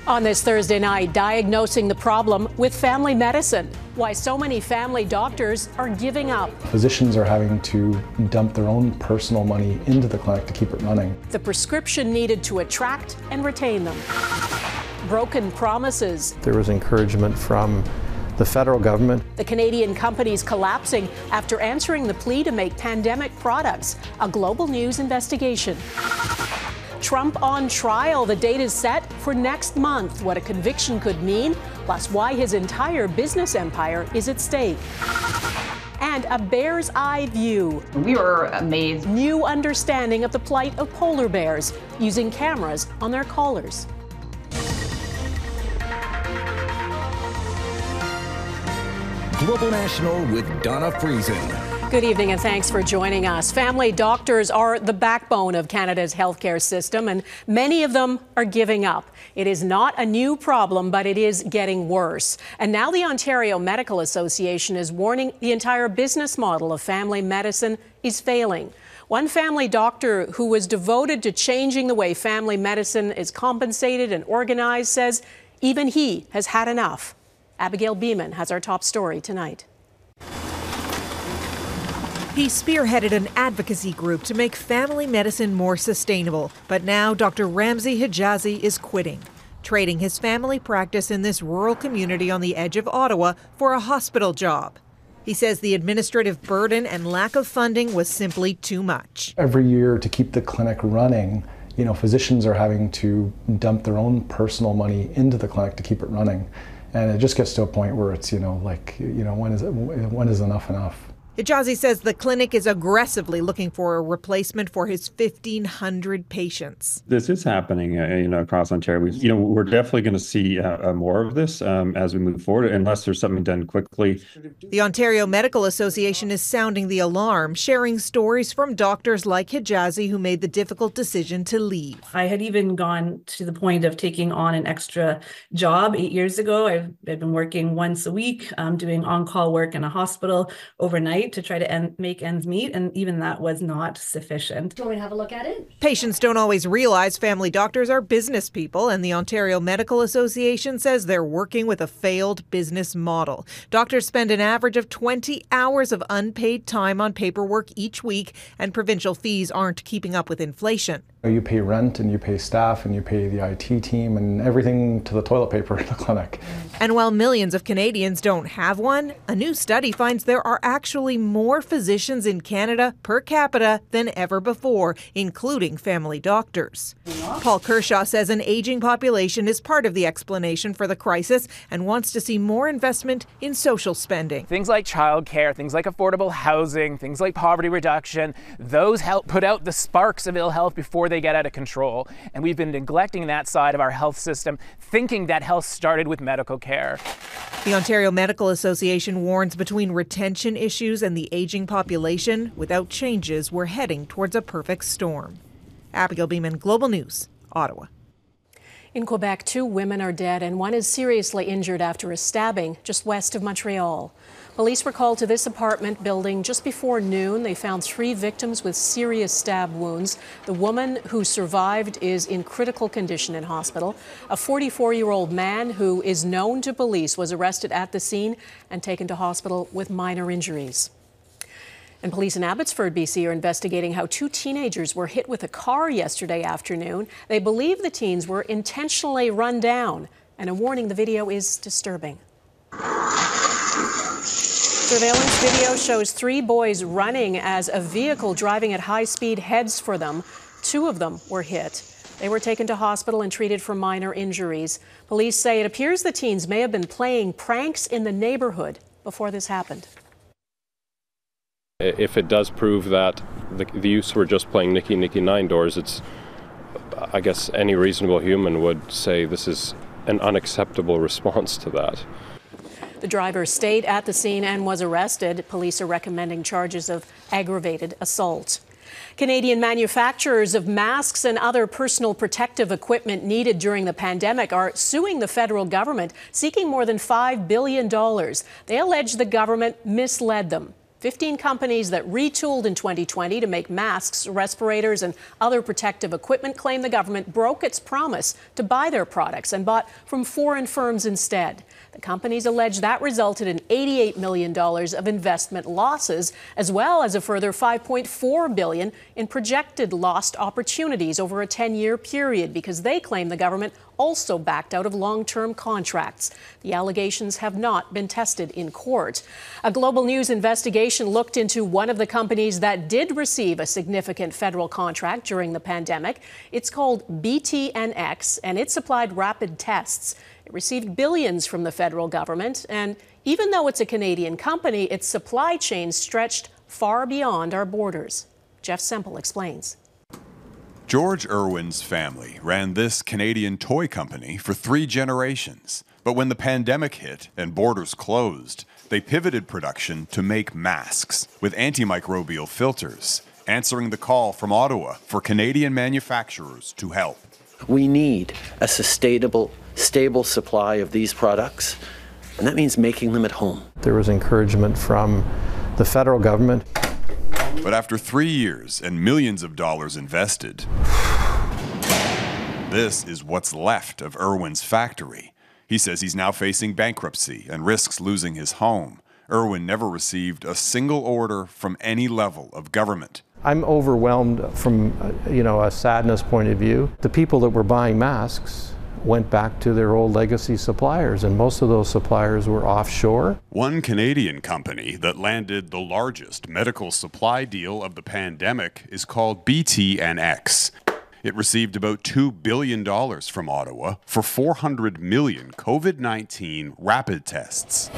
On this Thursday night, diagnosing the problem with family medicine. Why so many family doctors are giving up. Physicians are having to dump their own personal money into the clinic to keep it running. The prescription needed to attract and retain them. Broken promises. There was encouragement from the federal government. The Canadian companies collapsing after answering the plea to make pandemic products. A Global News investigation. Trump on trial. The date is set for next month. What a conviction could mean, plus why his entire business empire is at stake. And a bear's eye view. We were amazed. New understanding of the plight of polar bears using cameras on their collars. Global National with Donna Friesen. Good evening and thanks for joining us. Family doctors are the backbone of Canada's healthcare system, and many of them are giving up. It is not a new problem, but it is getting worse. And now the Ontario Medical Association is warning the entire business model of family medicine is failing. One family doctor who was devoted to changing the way family medicine is compensated and organized says even he has had enough. Abigail Bimman has our top story tonight. He spearheaded an advocacy group to make family medicine more sustainable. But now Dr. Ramzi Hijazi is quitting, trading his family practice in this rural community on the edge of Ottawa for a hospital job. He says the administrative burden and lack of funding was simply too much. Every year to keep the clinic running, physicians are having to dump their own personal money into the clinic to keep it running. And it just gets to a point where it's, when is enough? Hijazi says the clinic is aggressively looking for a replacement for his 1,500 patients. This is happening, across Ontario. We're definitely going to see more of this as we move forward, unless there's something done quickly. The Ontario Medical Association is sounding the alarm, sharing stories from doctors like Hijazi who made the difficult decision to leave. I had even gone to the point of taking on an extra job 8 years ago. I've been working once a week, doing on-call work in a hospital overnight to try to make ends meet, and even that was not sufficient. Do you want me to have a look at it? Patients don't always realize family doctors are business people, and the Ontario Medical Association says they're working with a failed business model. Doctors spend an average of 20 hours of unpaid time on paperwork each week, and provincial fees aren't keeping up with inflation. You pay rent and you pay staff and you pay the IT team and everything to the toilet paper in the clinic. And while millions of Canadians don't have one, a new study finds there are actually more physicians in Canada per capita than ever before, including family doctors. Paul Kershaw says an aging population is part of the explanation for the crisis and wants to see more investment in social spending. Things like childcare, things like affordable housing, things like poverty reduction, those help put out the sparks of ill health before they get out of control. And we've been neglecting that side of our health system, thinking that health started with medical care. The Ontario Medical Association warns between retention issues and the aging population, without changes, we're heading towards a perfect storm. Abigail Bimman, Global News, Ottawa. In Quebec, 2 women are dead and one is seriously injured after a stabbing just west of Montreal. Police were called to this apartment building just before noon. They found 3 victims with serious stab wounds. The woman who survived is in critical condition in hospital. A 44-year-old man who is known to police was arrested at the scene and taken to hospital with minor injuries. And police in Abbotsford, BC, are investigating how 2 teenagers were hit with a car yesterday afternoon. They believe the teens were intentionally run down, and a warning: the video is disturbing. Surveillance video shows 3 boys running as a vehicle driving at high speed heads for them. 2 of them were hit. They were taken to hospital and treated for minor injuries. Police say it appears the teens may have been playing pranks in the neighborhood before this happened. If it does prove that the youths were just playing Nicky Nicky Nine Doors, I guess any reasonable human would say this is an unacceptable response to that. The driver stayed at the scene and was arrested. Police are recommending charges of aggravated assault. Canadian manufacturers of masks and other personal protective equipment needed during the pandemic are suing the federal government, seeking more than $5 billion. They allege the government misled them. 15 companies that retooled in 2020 to make masks, respirators, and other protective equipment claim the government broke its promise to buy their products and bought from foreign firms instead. The companies allege that resulted in $88 million of investment losses, as well as a further $5.4 billion in projected lost opportunities over a 10-year period, because they claim the government also backed out of long-term contracts. The allegations have not been tested in court. A Global News investigation looked into one of the companies that did receive a significant federal contract during the pandemic. It's called BTNX, and it supplied rapid tests. It received billions from the federal government, and even though it's a Canadian company, its supply chain stretched far beyond our borders. Jeff Semple explains. George Irwin's family ran this Canadian toy company for 3 generations. But when the pandemic hit and borders closed, they pivoted production to make masks with antimicrobial filters, answering the call from Ottawa for Canadian manufacturers to help. We need a sustainable, stable supply of these products, and that means making them at home. There was encouragement from the federal government. But after 3 years and millions of dollars invested, this is what's left of Irwin's factory. He says he's now facing bankruptcy and risks losing his home. Irwin never received a single order from any level of government. I'm overwhelmed from a sadness point of view. The people that were buying masks went back to their old legacy suppliers, and most of those suppliers were offshore. One Canadian company that landed the largest medical supply deal of the pandemic is called BTNX. It received about $2 billion from Ottawa for 400 million COVID-19 rapid tests.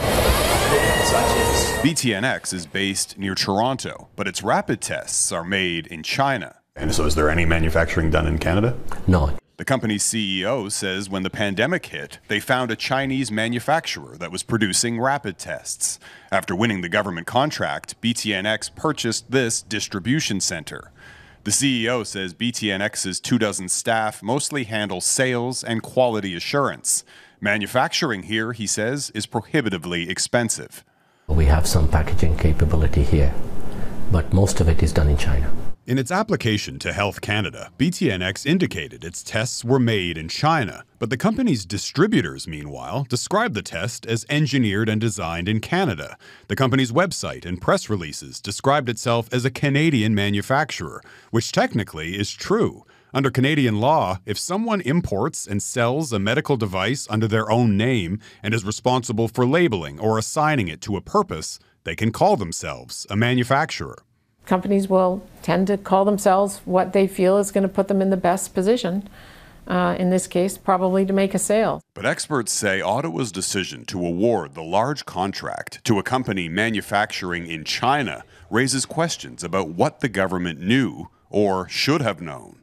BTNX is based near Toronto, but its rapid tests are made in China. And so is there any manufacturing done in Canada? No. The company's CEO says when the pandemic hit, they found a Chinese manufacturer that was producing rapid tests. After winning the government contract, BTNX purchased this distribution center. The CEO says BTNX's 24 staff mostly handle sales and quality assurance. Manufacturing here, he says, is prohibitively expensive. We have some packaging capability here, but most of it is done in China. In its application to Health Canada, BTNX indicated its tests were made in China, but the company's distributors, meanwhile, described the test as engineered and designed in Canada. The company's website and press releases described itself as a Canadian manufacturer, which technically is true. Under Canadian law, if someone imports and sells a medical device under their own name and is responsible for labeling or assigning it to a purpose, they can call themselves a manufacturer. Companies will tend to call themselves what they feel is going to put them in the best position, in this case, probably to make a sale. But experts say Ottawa's decision to award the large contract to a company manufacturing in China raises questions about what the government knew or should have known.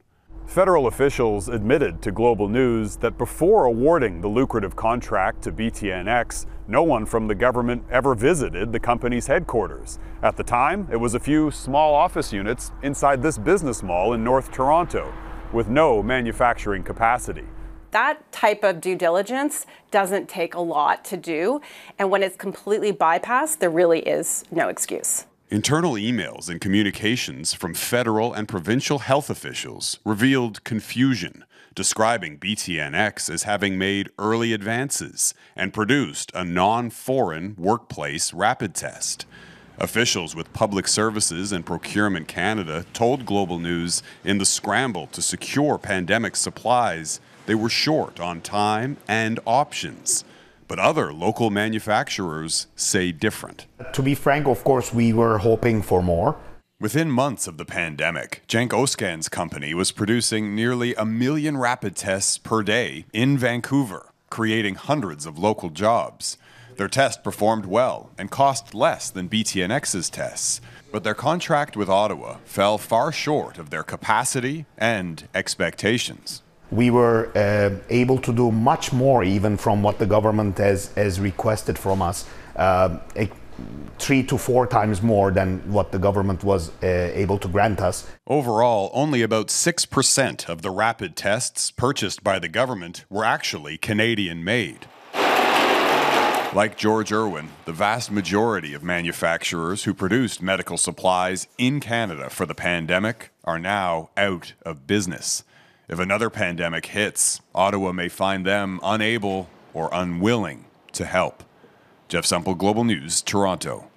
Federal officials admitted to Global News that before awarding the lucrative contract to BTNX, no one from the government ever visited the company's headquarters. At the time, it was a few small office units inside this business mall in North Toronto, with no manufacturing capacity. That type of due diligence doesn't take a lot to do, and when it's completely bypassed, there really is no excuse. Internal emails and communications from federal and provincial health officials revealed confusion, describing BTNX as having made early advances and produced a non-foreign workplace rapid test. Officials with Public Services and Procurement Canada told Global News in the scramble to secure pandemic supplies, they were short on time and options. But other local manufacturers say different. To be frank, of course, we were hoping for more. Within months of the pandemic, Cenk Özkan's company was producing nearly 1 million rapid tests per day in Vancouver, creating hundreds of local jobs. Their test performed well and cost less than BTNX's tests, but their contract with Ottawa fell far short of their capacity and expectations. We were able to do much more even from what the government has requested from us, 3 to 4 times more than what the government was able to grant us. Overall, only about 6% of the rapid tests purchased by the government were actually Canadian-made. Like George Irwin, the vast majority of manufacturers who produced medical supplies in Canada for the pandemic are now out of business. If another pandemic hits, Ottawa may find them unable or unwilling to help. Jeff Semple, Global News, Toronto.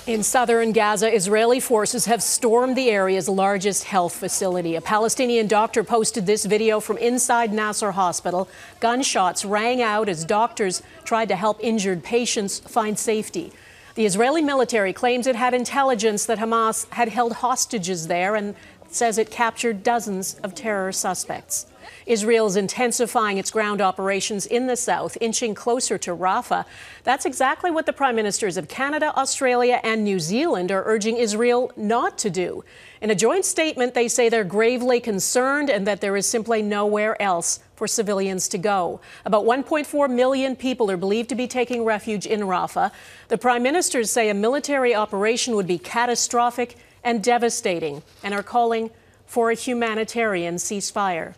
In southern Gaza, Israeli forces have stormed the area's largest health facility. A Palestinian doctor posted this video from inside Nasser hospital. Gunshots rang out as doctors tried to help injured patients find safety. The Israeli military claims it had intelligence that Hamas had held hostages there and says it captured dozens of terror suspects. Israel is intensifying its ground operations in the south, inching closer to Rafah. That's exactly what the prime ministers of Canada, Australia, and New Zealand are urging Israel not to do. In a joint statement, they say they're gravely concerned and that there is simply nowhere else for civilians to go. About 1.4 million people are believed to be taking refuge in Rafah. The prime ministers say a military operation would be catastrophic and devastating and are calling for a humanitarian ceasefire.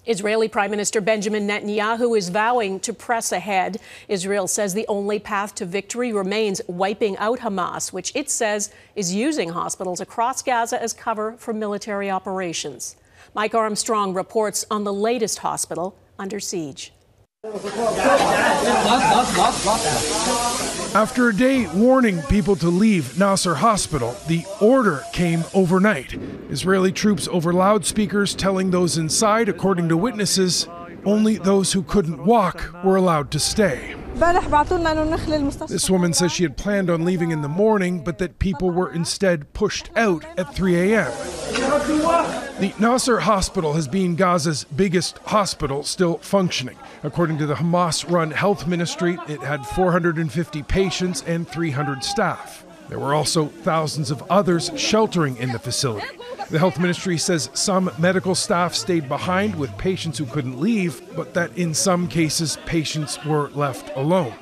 Israeli Prime Minister Benjamin Netanyahu is vowing to press ahead. Israel says the only path to victory remains wiping out Hamas, which it says is using hospitals across Gaza as cover for military operations. Mike Armstrong reports on the latest hospital under siege. After a day warning people to leave Nasser hospital, the order came overnight. Israeli troops over loudspeakers telling those inside, according to witnesses, only those who couldn't walk were allowed to stay. This woman says she had planned on leaving in the morning, but that people were instead pushed out at 3 a.m. The Nasser hospital has been Gaza's biggest hospital still functioning. According to the Hamas-run health ministry, it had 450 patients and 300 staff. There were also thousands of others sheltering in the facility. The health ministry says some medical staff stayed behind with patients who couldn't leave, but that in some cases, patients were left alone.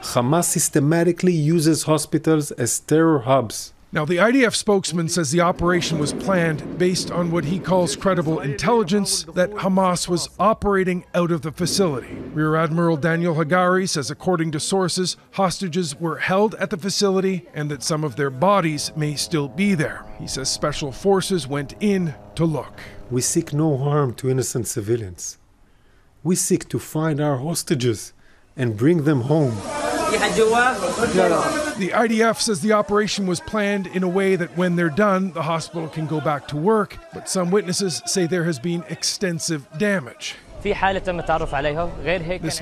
Hamas systematically uses hospitals as terror hubs. Now, the IDF spokesman says the operation was planned based on what he calls credible intelligence that Hamas was operating out of the facility. Rear Admiral Daniel Hagari says, according to sources, hostages were held at the facility and that some of their bodies may still be there. He says special forces went in to look. We seek no harm to innocent civilians. We seek to find our hostages and bring them home. The IDF says the operation was planned in a way that when they're done, the hospital can go back to work, but some witnesses say there has been extensive damage. This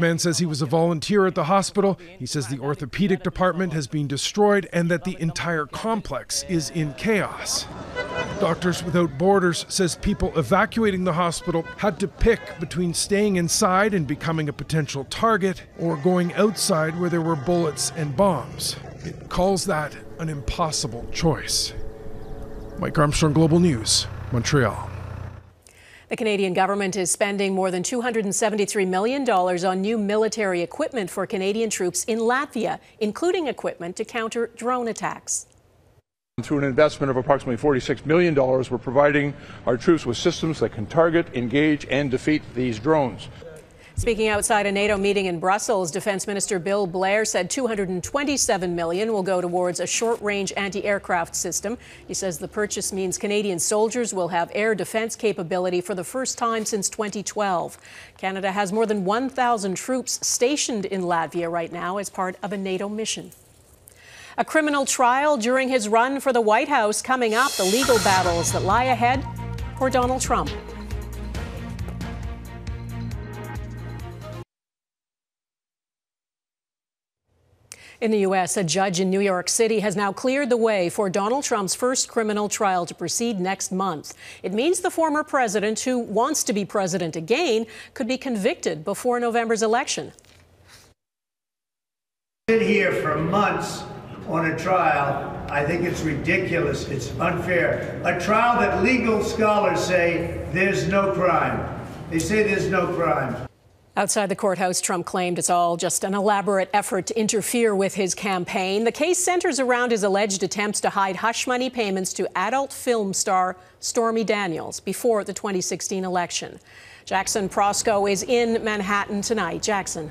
man says he was a volunteer at the hospital. He says the orthopedic department has been destroyed and that the entire complex is in chaos. Doctors Without Borders says people evacuating the hospital had to pick between staying inside and becoming a potential target or going outside where there were bullets and bombs. It calls that an impossible choice. Mike Armstrong, Global News, Montreal. The Canadian government is spending more than $273 million on new military equipment for Canadian troops in Latvia, including equipment to counter drone attacks. Through an investment of approximately $46 million, we're providing our troops with systems that can target, engage, and defeat these drones. Speaking outside a NATO meeting in Brussels, Defense Minister Bill Blair said $227 million will go towards a short-range anti-aircraft system. He says the purchase means Canadian soldiers will have air defense capability for the first time since 2012. Canada has more than 1,000 troops stationed in Latvia right now as part of a NATO mission. A criminal trial during his run for the White House coming up, the legal battles that lie ahead for Donald Trump. In the U.S., a judge in New York City has now cleared the way for Donald Trump's first criminal trial to proceed next month. It means the former president, who wants to be president again, could be convicted before November's election. Sit here for months on a trial. I think it's ridiculous. It's unfair. A trial that legal scholars say there's no crime. They say there's no crime. Outside the courthouse, Trump claimed it's all just an elaborate effort to interfere with his campaign. The case centers around his alleged attempts to hide hush money payments to adult film star Stormy Daniels before the 2016 election. Jackson Prosco is in Manhattan tonight. Jackson.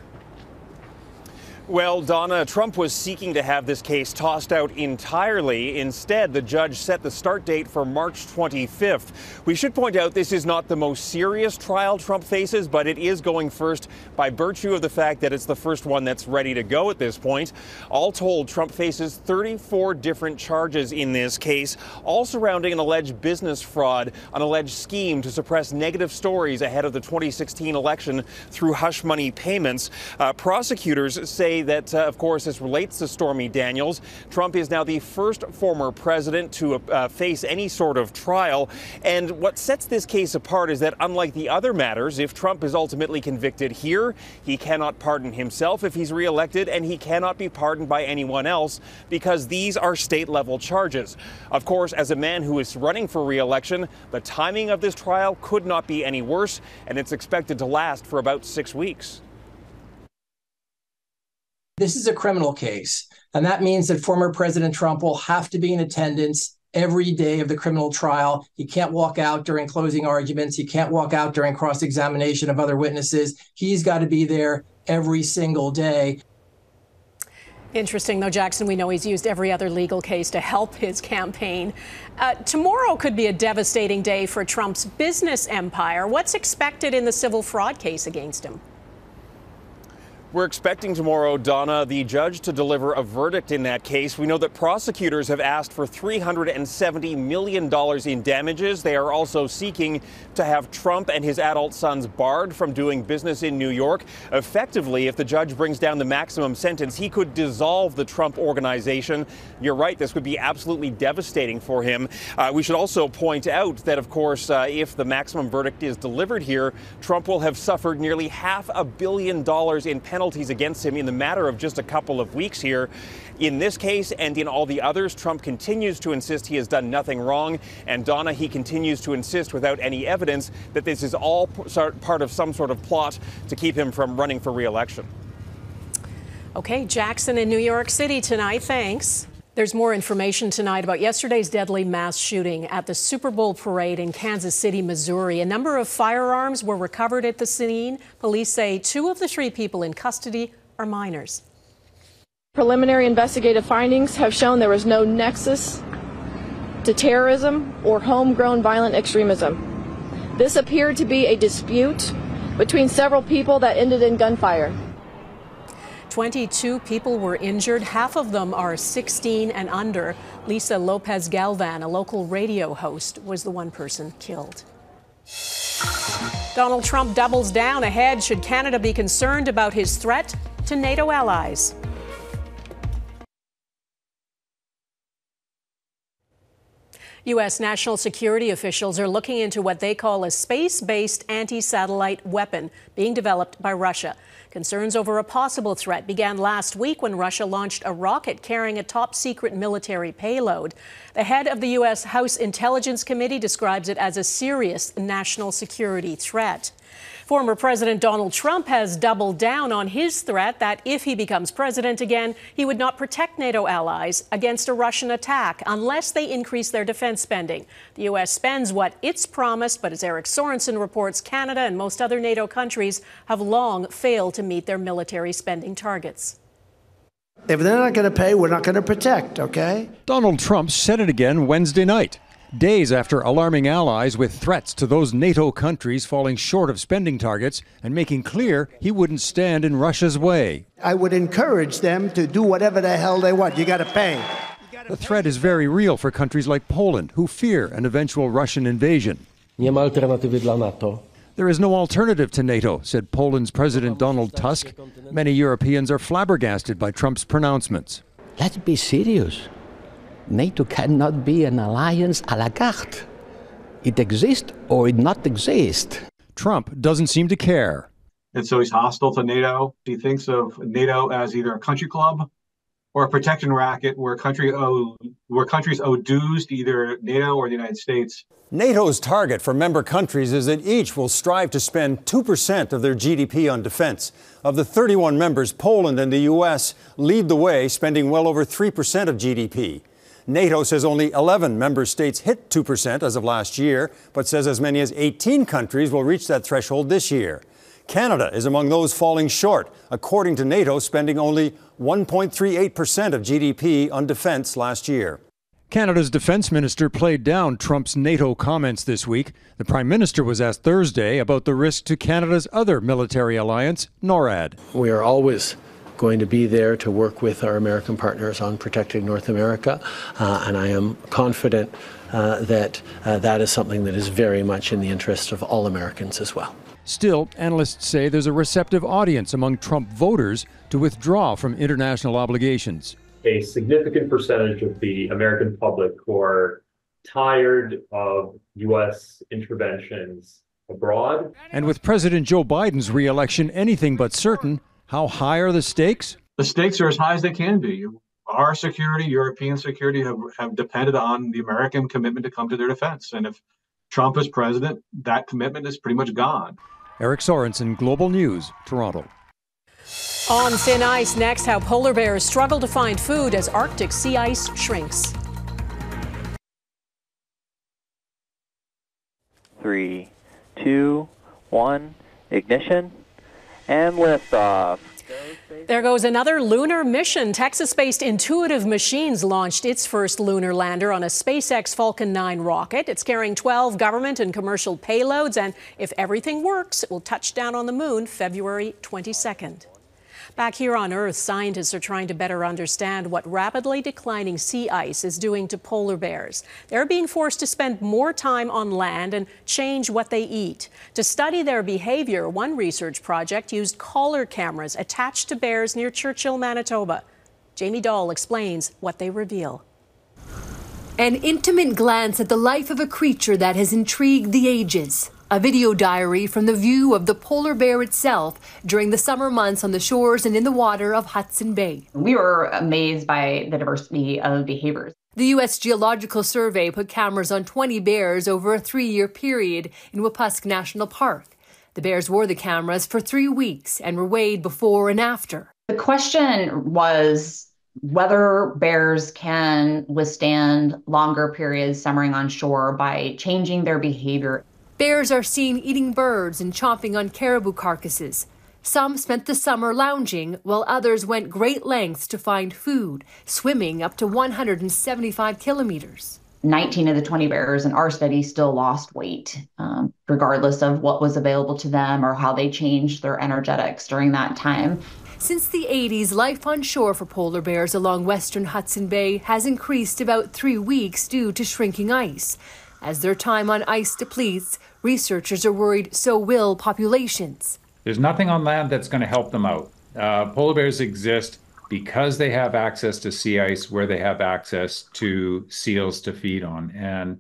Well, Donna, Trump was seeking to have this case tossed out entirely. Instead, the judge set the start date for March 25th. We should point out this is not the most serious trial Trump faces, but it is going first by virtue of the fact that it's the first one that's ready to go at this point. All told, Trump faces 34 different charges in this case, all surrounding an alleged business fraud, an alleged scheme to suppress negative stories ahead of the 2016 election through hush money payments. Prosecutors say that, of course, this relates to Stormy Daniels. Trump is now the first former president to face any sort of trial. And what sets this case apart is that, unlike the other matters, if Trump is ultimately convicted here, he cannot pardon himself if he's reelected, and he cannot be pardoned by anyone else because these are state-level charges. Of course, as a man who is running for reelection, the timing of this trial could not be any worse, and it's expected to last for about 6 weeks. This is a criminal case, and that means that former President Trump will have to be in attendance every day of the criminal trial. He can't walk out during closing arguments. He can't walk out during cross-examination of other witnesses. He's got to be there every single day. Interesting, though, Jackson, we know he's used every other legal case to help his campaign. Tomorrow could be a devastating day for Trump's business empire. What's expected in the civil fraud case against him? We're expecting tomorrow, Donna, the judge to deliver a verdict in that case. We know that prosecutors have asked for $370 million in damages. They are also seeking to have Trump and his adult sons barred from doing business in New York. Effectively, if the judge brings down the maximum sentence, he could dissolve the Trump organization. You're right, this would be absolutely devastating for him. We should also point out that, of course, if the maximum verdict is delivered here, Trump will have suffered nearly $500 million in penalties against him in the matter of just a couple of weeks here. In this case and in all the others, Trump continues to insist he has done nothing wrong. And Donna, he continues to insist without any evidence that this is all part of some sort of plot to keep him from running for re-election. Okay, Jackson in New York City tonight. Thanks. There's more information tonight about yesterday's deadly mass shooting at the Super Bowl parade in Kansas City, Missouri. A number of firearms were recovered at the scene. Police say 2 of the 3 people in custody are minors. Preliminary investigative findings have shown there was no nexus to terrorism or homegrown violent extremism. This appeared to be a dispute between several people that ended in gunfire. 22 people were injured. Half of them are 16 and under. Lisa Lopez Galvan, a local radio host, was the one person killed. Donald Trump doubles down ahead. Should Canada be concerned about his threat to NATO allies? U.S. national security officials are looking into what they call a space-based anti-satellite weapon being developed by Russia. Concerns over a possible threat began last week when Russia launched a rocket carrying a top-secret military payload. The head of the U.S. House Intelligence Committee describes it as a serious national security threat. Former President Donald Trump has doubled down on his threat that if he becomes president again, he would not protect NATO allies against a Russian attack unless they increase their defense spending. The U.S. spends what it's promised, but as Eric Sorensen reports, Canada and most other NATO countries have long failed to meet their military spending targets. If they're not going to pay, we're not going to protect, okay? Donald Trump said it again Wednesday night, days after alarming allies with threats to those NATO countries falling short of spending targets and making clear he wouldn't stand in Russia's way. I would encourage them to do whatever the hell they want. You got to pay. The threat is very real for countries like Poland, who fear an eventual Russian invasion. Nie ma alternatywy dla NATO. There is no alternative to NATO, said Poland's President Donald Tusk. Many Europeans are flabbergasted by Trump's pronouncements. Let's be serious. NATO cannot be an alliance à la carte. It exists or it not exist. Trump doesn't seem to care. And so he's hostile to NATO. He thinks of NATO as either a country club or a protection racket where countries owe dues to either NATO or the United States. NATO's target for member countries is that each will strive to spend 2% of their GDP on defense. Of the 31 members, Poland and the U.S. lead the way, spending well over 3% of GDP. NATO says only 11 member states hit 2% as of last year, but says as many as 18 countries will reach that threshold this year. Canada is among those falling short, according to NATO, spending only 1.38% of GDP on defense last year. Canada's defense minister played down Trump's NATO comments this week. The prime minister was asked Thursday about the risk to Canada's other military alliance, NORAD. We are always going to be there to work with our American partners on protecting North America, and I am confident that that is something that is very much in the interest of all Americans as well. Still, analysts say there's a receptive audience among Trump voters to withdraw from international obligations. A significant percentage of the American public who are tired of U.S. interventions abroad. And with President Joe Biden's re-election anything but certain, how high are the stakes? The stakes are as high as they can be. Our security, European security, have depended on the American commitment to come to their defense. And if Trump is president, that commitment is pretty much gone. Eric Sorensen, Global News, Toronto. On thin ice next, how polar bears struggle to find food as Arctic sea ice shrinks. 3, 2, 1, ignition, and liftoff. There goes another lunar mission. Texas-based Intuitive Machines launched its first lunar lander on a SpaceX Falcon 9 rocket. It's carrying 12 government and commercial payloads, and if everything works, it will touch down on the moon February 22nd. Back here on Earth, scientists are trying to better understand what rapidly declining sea ice is doing to polar bears. They're being forced to spend more time on land and change what they eat. To study their behavior, one research project used collar cameras attached to bears near Churchill, Manitoba. Jamie Dahl explains what they reveal. An intimate glance at the life of a creature that has intrigued the ages. A video diary from the view of the polar bear itself during the summer months on the shores and in the water of Hudson Bay. We were amazed by the diversity of behaviors. The U.S. Geological Survey put cameras on 20 bears over a 3-year period in Wapusk National Park. The bears wore the cameras for 3 weeks and were weighed before and after. The question was whether bears can withstand longer periods summering on shore by changing their behavior. Bears are seen eating birds and chomping on caribou carcasses. Some spent the summer lounging, while others went great lengths to find food, swimming up to 175 kilometers. 19 of the 20 bears in our study still lost weight, regardless of what was available to them or how they changed their energetics during that time. Since the 80s, life on shore for polar bears along western Hudson Bay has increased about 3 weeks due to shrinking ice. As their time on ice depletes, researchers are worried so will populations. There's nothing on land that's going to help them out. Polar bears exist because they have access to sea ice where they have access to seals to feed on. And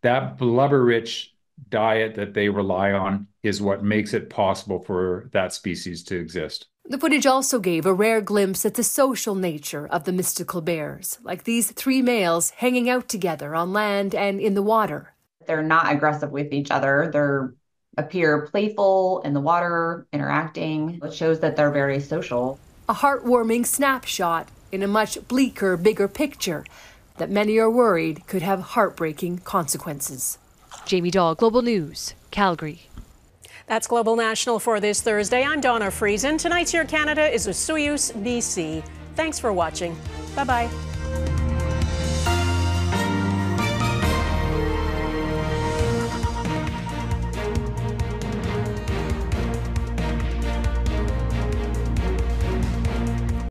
that blubber-rich diet that they rely on is what makes it possible for that species to exist. The footage also gave a rare glimpse at the social nature of the mystical bears, like these 3 males hanging out together on land and in the water. They're not aggressive with each other. They appear playful in the water, interacting. It shows that they're very social. A heartwarming snapshot in a much bleaker, bigger picture that many are worried could have heartbreaking consequences. Jamie Dahl, Global News, Calgary. That's Global National for this Thursday. I'm Donna Friesen. Tonight's Your Canada is with Soyuz, BC. Thanks for watching. Bye-bye.